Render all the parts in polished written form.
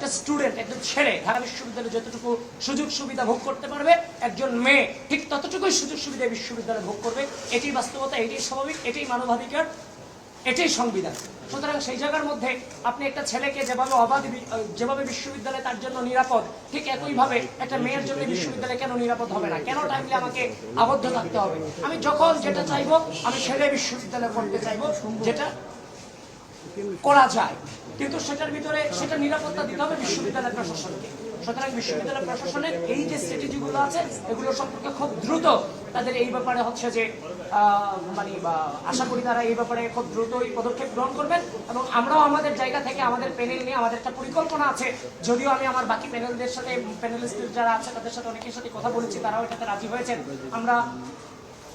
একটা স্টুডেন্ট, একটা ছেলে ঢাকা বিশ্ববিদ্যালয়ে যতটুকু সুযোগ সুবিধা ভোগ করতে পারবে, একজন মেয়ে ঠিক ততটুকুই সুযোগ সুবিধা বিশ্ববিদ্যালয়ে ভোগ করবে। এটাই বাস্তবতা, এটাই স্বাভাবিক, এটাই মানবাধিকার, এটাই সংবিধান। সুতরাং সেই জায়গার মধ্যে আপনি একটা ছেলেকে যেভাবে বিশ্ববিদ্যালয় তার জন্য নিরাপদ, ঠিক একইভাবে একটা মেয়ের জন্য বিশ্ববিদ্যালয় কেন নিরাপদ হবে না? কেন টাইমলি আমাকে আবদ্ধ থাকতে হবে? আমি যখন যেটা চাইবো আমি সেটাই বিশ্ববিদ্যালয়ে পড়তে চাইবো, যেটা করা যায়, কিন্তু সেটার ভিতরে সেটা নিরাপত্তা দিতে হবে বিশ্ববিদ্যালয় প্রশাসনকে। সুতরাং বিশ্ববিদ্যালয় প্রশাসনের এই যে স্ট্র্যাটেজিগুলো আছে এগুলো সম্পর্কে খুব দ্রুত তাদের এই ব্যাপারে হচ্ছে যে আশা করি তারা এই ব্যাপারে খুব দ্রুতই পদক্ষেপ গ্রহণ করবেন। এবং আমরাও আমাদের জায়গা থেকে আমাদের প্যানেল নিয়ে আমাদের একটা পরিকল্পনা আছে, যদিও আমি আমার বাকি প্যানেলদের সাথে, প্যানেলিস্টদের যারা আছে তাদের সাথে অনেকের সাথে কথা বলেছি, তারাও এটাতে রাজি হয়েছেন। আমরা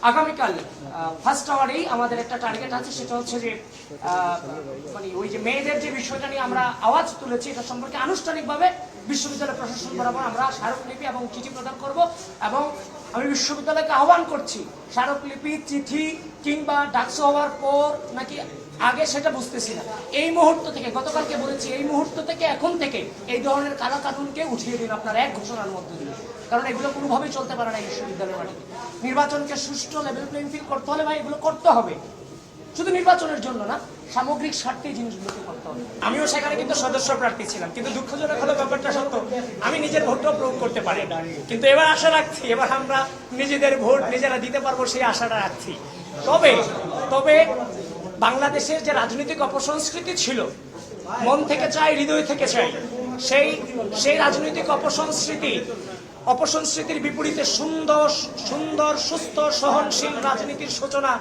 আগামীকাল ফার্স্ট আওয়ারেই আমাদের একটা টার্গেট আছে, সেটা হচ্ছে যে ওই যে মেয়েদের যে বিষয়টা নিয়ে আমরা আওয়াজ তুলেছি এটা সম্পর্কে আনুষ্ঠানিকভাবে বিশ্ববিদ্যালয় প্রশাসন বরাবর আমরা স্মারকলিপি এবং চিঠি প্রদান করব। এবং আমি বিশ্ববিদ্যালয়কে আহ্বান করছি, স্মারকলিপি, চিঠি কিংবা ডাকসু হওয়ার পর নাকি আগে সেটা বুঝতেছি না, এই মুহূর্ত থেকে, গতকালকে বলেছি, এই মুহূর্ত থেকে, এখন থেকে এই ধরনের কালা কানুনকে উঠিয়ে দিন আপনার এক ঘোষণার মধ্যে দিয়ে। কারণ এগুলো কোনোভাবেই চলতে পারে না বিশ্ববিদ্যালয়ের মাটিতে। নির্বাচনকে সুষ্ঠু লেভেল প্লেইং ফিল্ড করতে হলে ভাই এগুলো করতে হবে, শুধু নির্বাচনের জন্য না, সামগ্রিক স্বার্থে জিনিসগুলোকে করতে হবে। আমিও সেখানে কিন্তু সদস্য প্রার্থী ছিলাম, কিন্তু দুঃখজনক হলো ব্যাপারটা সত্য, আমি নিজের ভোটটাও প্রয়োগ করতে পারি না। কিন্তু এবার আশা রাখছি, এবার আমরা নিজেদের ভোট নিজেরা দিতে পারবো সেই আশাটা রাখছি। তবে বাংলাদেশের যে রাজনৈতিক অপসংস্কৃতি ছিল, মন থেকে চাই, হৃদয় থেকে চাই, সেই রাজনৈতিক অপসংস্কৃতির বিপরীতে সুন্দর সুস্থ সহনশীল রাজনীতির সূচনা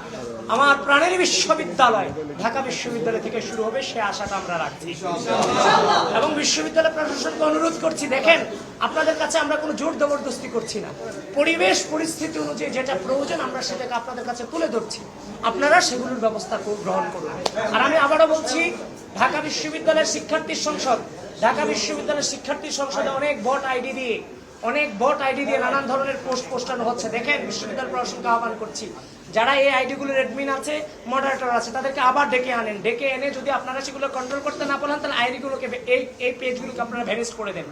আমার প্রাণের বিশ্ববিদ্যালয় ঢাকা বিশ্ববিদ্যালয় থেকে শুরু হবে, সে আশাটা আমরা রাখছি। এবং বিশ্ববিদ্যালয় প্রশাসনকে অনুরোধ করছি, দেখেন আপনাদের কাছে আমরা কোনো জোর জবরদস্তি করছি না, পরিবেশ পরিস্থিতি অনুযায়ী যেটা প্রয়োজন আমরা সেটাকে আপনাদের কাছে তুলে ধরছি, আপনারা সেগুলোর ব্যবস্থা গ্রহণ করুন। আর আমি আবারও বলছি, ঢাকা বিশ্ববিদ্যালয়ের শিক্ষার্থী সংসদে অনেক ভোট আইডি দিয়ে নানান ধরনের পোস্ট পোস্টানো হচ্ছে। দেখেন, বিশ্ববিদ্যালয় প্রশাসনকে আহ্বান করছি, যারা এই আইডিগুলোর অ্যাডমিন আছে, মডারেটর আছে, তাদেরকে আবার ডেকে এনে যদি আপনারা সেগুলো কন্ট্রোল করতে না পারেন, তাহলে আইডিগুলোকে, এই পেজগুলোকে আপনারা ভ্যানিশ করে দেন।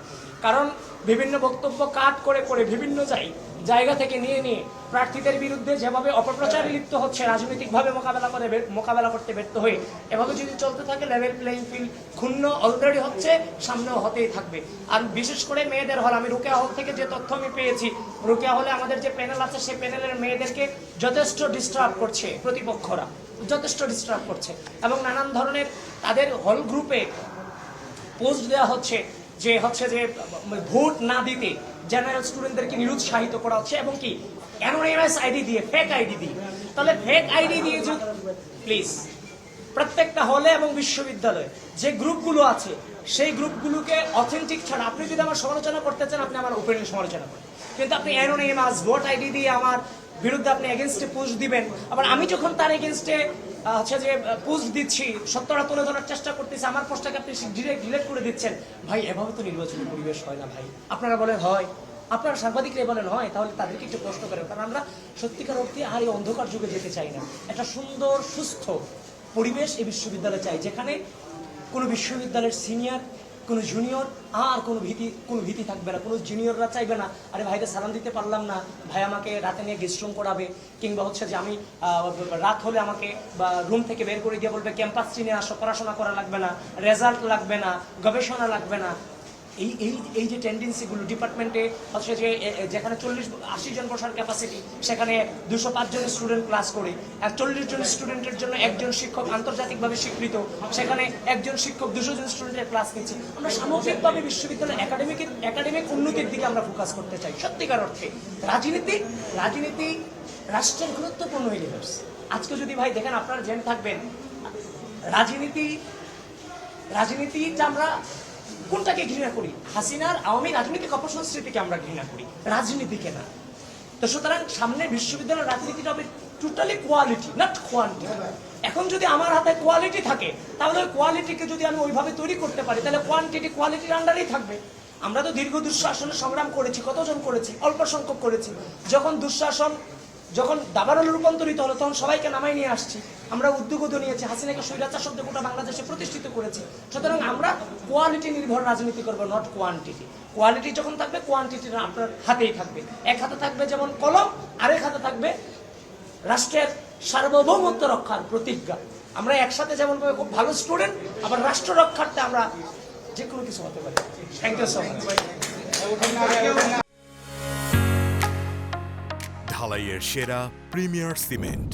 কারণ বিভিন্ন বক্তব্য কাট করে বিভিন্ন জায়গা থেকে নিয়ে প্রার্থীদের বিরুদ্ধে যেভাবে অপপ্রচারে লিপ্ত হচ্ছে, রাজনৈতিকভাবে মোকাবেলা করতে ব্যর্থ হয়ে, এভাবে যদি চলতে থাকে লেভেল প্লেইং ফিল্ড ক্ষুণ্ণ অলরেডি হচ্ছে, সামনেও হতেই থাকবে। আর বিশেষ করে মেয়েদের হল, আমি রোকেয়া হল থেকে যে তথ্য আমি পেয়েছি, রোকেয়া হলে আমাদের যে প্যানেল আছে সেই প্যানেলের মেয়েদেরকে যথেষ্ট ডিস্টার্ব করছে প্রতিপক্ষরা, এবং নানান ধরনের তাদের হল গ্রুপে পোস্ট দেওয়া হচ্ছে যে ভোট না দিতে জেনারেল স্টুডেন্টদেরকে নিরুৎসাহিত করা হচ্ছে, এবং কি অ্যানোনিমাস আইডি দিয়ে, ফেক আইডি দিয়ে। তাহলে ফেক আইডি দিয়ে যদি প্লিজ প্রত্যেকটা হলে এবং বিশ্ববিদ্যালয়ে যে গ্রুপগুলো আছে সেই গ্রুপগুলোকে অথেন্টিক ছাড়া, আপনি যদি আমার সমালোচনা করতে চান আপনি আমার ওপেনলি সমালোচনা করেন, কিন্তু আপনি অ্যানোনিমাস ভোট আইডি দিয়ে আমার বিরুদ্ধে আপনি এগেনস্টে পোস্ট দিবেন, আবার আমি যখন তার এগেনস্টে পোস্ট দিচ্ছি, সত্যটা তুলে ধরার চেষ্টা করতেছি, আমার পোস্টটাকে আপনি ডিলেট করে দিচ্ছেন। ভাই, এভাবে তো নির্বাচনী পরিবেশ হয় না ভাই। আপনারা বলেন হয়, আপনারা সাংবাদিকরা বলেন হয়, তাহলে তাদেরকে একটু প্রশ্ন করেন। কারণ আমরা সত্যিকার অর্থে আর এই অন্ধকার যুগে যেতে চাই না, একটা সুন্দর সুস্থ পরিবেশ এই বিশ্ববিদ্যালয়ে চাই, যেখানে কোনো বিশ্ববিদ্যালয়ের সিনিয়র, কোনো জুনিয়র আর কোনো ভীতি থাকবে না। কোনো জুনিয়ররা চাইবে না, আরে ভাইকে সালাম দিতে পারলাম না, ভাই আমাকে রাতে নিয়ে গেস্ট রুম করাবে, কিংবা যে আমি রাত হলে আমাকে বা রুম থেকে বের করে দিয়ে বলবে ক্যাম্পাস চিনে আসো, পড়াশোনা করা লাগবে না, রেজাল্ট লাগবে না, গবেষণা লাগবে না। এই যে টেন্ডেন্সিগুলো ডিপার্টমেন্টে হচ্ছে যে যেখানে 40-80 জন বসার ক্যাপাসিটি, সেখানে 205 জন স্টুডেন্ট ক্লাস করে, আর 40 জন স্টুডেন্টের জন্য একজন শিক্ষক আন্তর্জাতিকভাবে স্বীকৃত, সেখানে একজন শিক্ষক 200 জন স্টুডেন্টের ক্লাস নিচ্ছে। আমরা সামগ্রিকভাবে বিশ্ববিদ্যালয়ের একাডেমিক উন্নতির দিকে আমরা ফোকাস করতে চাই। সত্যিকার অর্থে রাজনীতি রাষ্ট্রের গুরুত্বপূর্ণ এলিমেন্টস। আজকে যদি ভাই দেখেন, আপনারা জেনে থাকবেন, রাজনীতিটা আমরা কোনটাকে ঘৃণা করি? হাসিনার আওয়ামী রাজনৈতিক অপসংস্কৃতিকে আমরা ঘৃণা করি, রাজনীতিকে না। তো সুতরাং সামনে বিশ্ববিদ্যালয়ের রাজনীতিটা হবে টোটালি কোয়ালিটি, নট কোয়ান্টিটি। এখন যদি আমার হাতে কোয়ালিটি থাকে, তাহলে ওই কোয়ালিটিকে যদি আমি ওইভাবে তৈরি করতে পারি, তাহলে কোয়ান্টিটি কোয়ালিটির আন্ডারেই থাকবে। আমরা তো দীর্ঘ দুঃশাসনের সংগ্রাম করেছি, কতজন করেছি? অল্প সংখ্যক করেছি। যখন দুঃশাসন দাবানলে রূপান্তরিত হলো, তখন সবাইকে নামাই নিয়ে আসছি। আমরা উদ্যোগও নিয়েছি, হাসিনাকে স্বৈরাচার শব্দ গোটা বাংলাদেশে প্রতিষ্ঠিত করেছি। সুতরাং আমরা কোয়ালিটি নির্ভর রাজনীতি করবো, নট কোয়ান্টিটি। কোয়ালিটি যখন থাকবে, কোয়ান্টিটি আপনার হাতেই থাকবে। এক হাতে থাকবে যেমন কলম, আরেক হাতে থাকবে রাষ্ট্রের সার্বভৌমত্ব রক্ষার প্রতিজ্ঞা। আমরা একসাথে যেমন খুব ভালো স্টুডেন্ট, আবার রাষ্ট্র রক্ষার্থে আমরা যে কোনো কিছু হতে পারি। Thank you so much. ঢালাইয়ের সেরা প্রিমিয়ার সিমেন্ট।